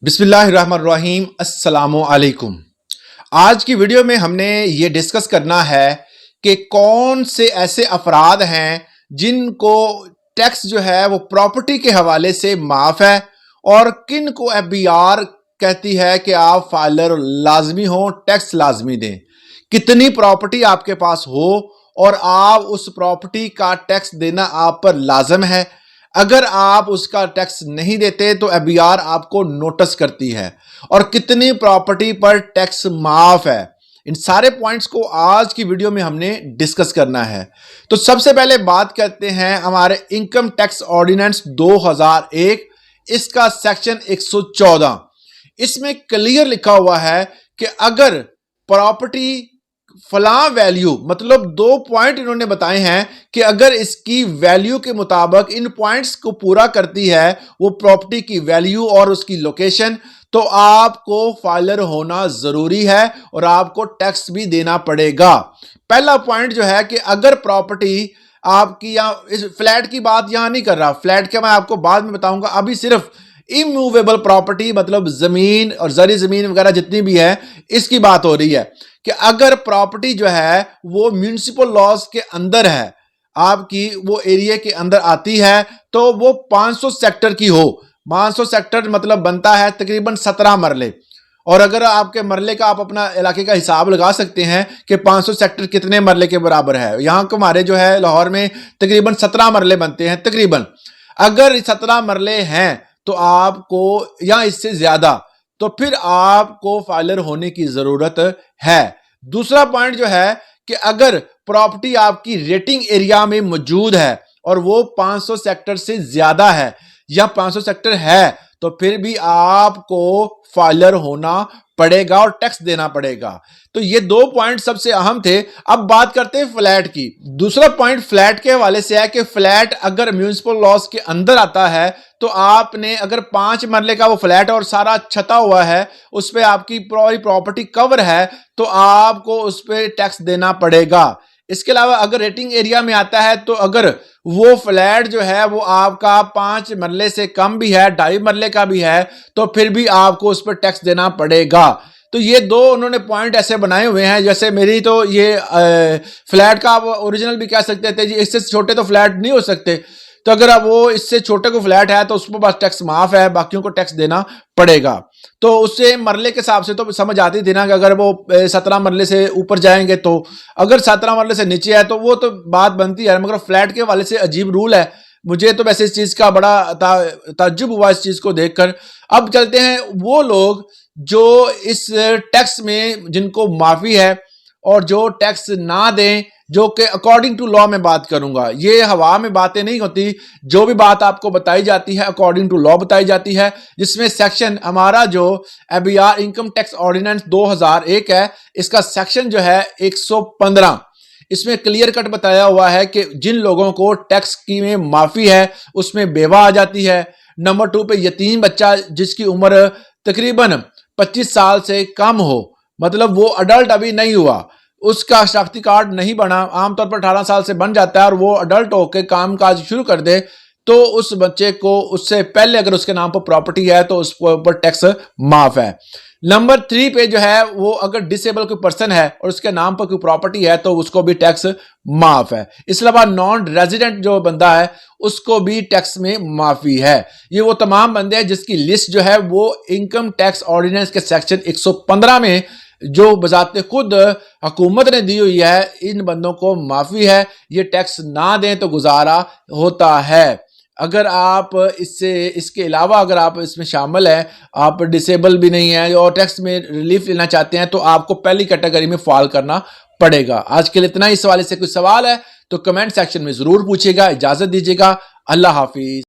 बिस्मिल्लाहिर्रहमानिर्रहीम। अस्सलाम वालेकुम। आज की वीडियो में हमने ये डिस्कस करना है कि कौन से ऐसे अफराद हैं जिनको टैक्स जो है वो प्रॉपर्टी के हवाले से माफ़ है और किन को एफबीआर कहती है कि आप फाइलर लाजमी हो, टैक्स लाजमी दें। कितनी प्रॉपर्टी आपके पास हो और आप उस प्रॉपर्टी का टैक्स देना आप पर लाजम है। अगर आप उसका टैक्स नहीं देते तो एफबीआर आपको नोटिस करती है और कितनी प्रॉपर्टी पर टैक्स माफ है। इन सारे पॉइंट्स को आज की वीडियो में हमने डिस्कस करना है। तो सबसे पहले बात करते हैं हमारे इनकम टैक्स ऑर्डिनेंस 2001, इसका सेक्शन 114। इसमें क्लियर लिखा हुआ है कि अगर प्रॉपर्टी फलां वैल्यू, मतलब 2 पॉइंट इन्होंने बताए हैं कि अगर इसकी वैल्यू के मुताबिक इन पॉइंट्स को पूरा करती है वो प्रॉपर्टी की वैल्यू और उसकी लोकेशन, तो आपको फाइलर होना जरूरी है और आपको टैक्स भी देना पड़ेगा। पहला पॉइंट जो है कि अगर प्रॉपर्टी आपकी, यहाँ इस फ्लैट की बात यहां नहीं कर रहा, फ्लैट के मैं आपको बाद में बताऊंगा, अभी सिर्फ इमूवेबल प्रॉपर्टी मतलब जमीन और जरी जमीन वगैरह जितनी भी है इसकी बात हो रही है कि अगर प्रॉपर्टी जो है वो म्युनिसिपल लॉज के अंदर है, आपकी वो एरिया के अंदर आती है, तो वो 500 सेक्टर की हो। 500 सेक्टर मतलब बनता है तकरीबन 17 मरले। और अगर आपके मरले का आप अपना इलाके का हिसाब लगा सकते हैं कि 500 सेक्टर कितने मरले के बराबर है। यहाँ के हमारे जो है लाहौर में तकरीबन 17 मरले बनते हैं तकरीबन। अगर 17 मरले हैं तो आपको, या इससे ज्यादा, तो फिर आपको फाइलर होने की जरूरत है। दूसरा पॉइंट जो है कि अगर प्रॉपर्टी आपकी रेटिंग एरिया में मौजूद है और वो 500 सेक्टर से ज्यादा है या 500 सेक्टर है, तो फिर भी आपको फाइलर होना पड़ेगा और टैक्स देना पड़ेगा। तो ये 2 पॉइंट सबसे अहम थे। अब बात करते हैं फ्लैट की। दूसरा पॉइंट फ्लैट के हवाले से है कि फ्लैट अगर म्युनिसिपल लॉज के अंदर आता है तो आपने, अगर 5 मरले का वो फ्लैट और सारा छता हुआ है, उस पर आपकी पूरी प्रॉपर्टी कवर है, तो आपको उस पर टैक्स देना पड़ेगा। इसके अलावा अगर रेटिंग एरिया में आता है तो अगर वो फ्लैट जो है वो आपका 5 मरले से कम भी है, 2.5 मरले का भी है, तो फिर भी आपको उस पर टैक्स देना पड़ेगा। तो ये 2 उन्होंने पॉइंट ऐसे बनाए हुए हैं। जैसे मेरी तो ये फ्लैट का आप ओरिजिनल भी कह सकते थे जी, इससे छोटे तो फ्लैट नहीं हो सकते। तो अगर अब वो इससे छोटे को फ्लैट है तो उस पर बस टैक्स माफ है, बाकियों को टैक्स देना पड़ेगा। तो उससे मरले के हिसाब से तो समझ आती थी ना कि अगर वो 17 मरले से ऊपर जाएंगे, तो अगर 17 मरले से नीचे है तो वो तो बात बनती है, मगर फ्लैट के वाले से अजीब रूल है। मुझे तो वैसे इस चीज का बड़ा ताज्जुब हुआ इस चीज को देखकर। अब चलते हैं वो लोग जो इस टैक्स में जिनको माफी है और जो टैक्स ना दें, जो कि अकॉर्डिंग टू लॉ में बात करूंगा। ये हवा में बातें नहीं होती, जो भी बात आपको बताई जाती है अकॉर्डिंग टू लॉ बताई जाती है। जिसमें सेक्शन हमारा जो एफबीआर इनकम टैक्स ऑर्डिनेंस 2001 है, इसका सेक्शन जो है 115, इसमें क्लियर कट बताया हुआ है कि जिन लोगों को टैक्स की में माफी है उसमें बेवा आ जाती है। नंबर 2 पे यतीम बच्चा जिसकी उम्र तकरीबन 25 साल से कम हो, मतलब वो अडल्ट अभी नहीं हुआ, उसका शनाख्ती कार्ड नहीं बना, आमतौर पर 18 साल से बन जाता है और वो अडल्ट होकर काम काज शुरू कर दे, तो उस बच्चे को उससे पहले अगर उसके नाम पर प्रॉपर्टी है तो उस पर टैक्स माफ है। नंबर 3 पे जो है वो अगर डिसेबल कोई पर्सन है और उसके नाम पर कोई प्रॉपर्टी है तो उसको भी टैक्स माफ है। इसके अलावा नॉन रेजिडेंट जो बंदा है उसको भी टैक्स में माफी है। ये वो तमाम बंदे हैं जिसकी लिस्ट जो है वो इनकम टैक्स ऑर्डिनेंस के सेक्शन 115 में जो बजाते खुद हुकूमत ने दी हुई है, इन बंदों को माफी है। ये टैक्स ना दें तो गुजारा होता है। अगर आप इसके अलावा अगर आप इसमें शामिल हैं, आप डिसेबल भी नहीं है और टैक्स में रिलीफ लेना चाहते हैं, तो आपको पहली कैटेगरी में फॉल करना पड़ेगा। आज के लिए इतना ही। इस वाले से कोई सवाल है तो कमेंट सेक्शन में जरूर पूछिएगा। इजाजत दीजिएगा। अल्लाह हाफिज।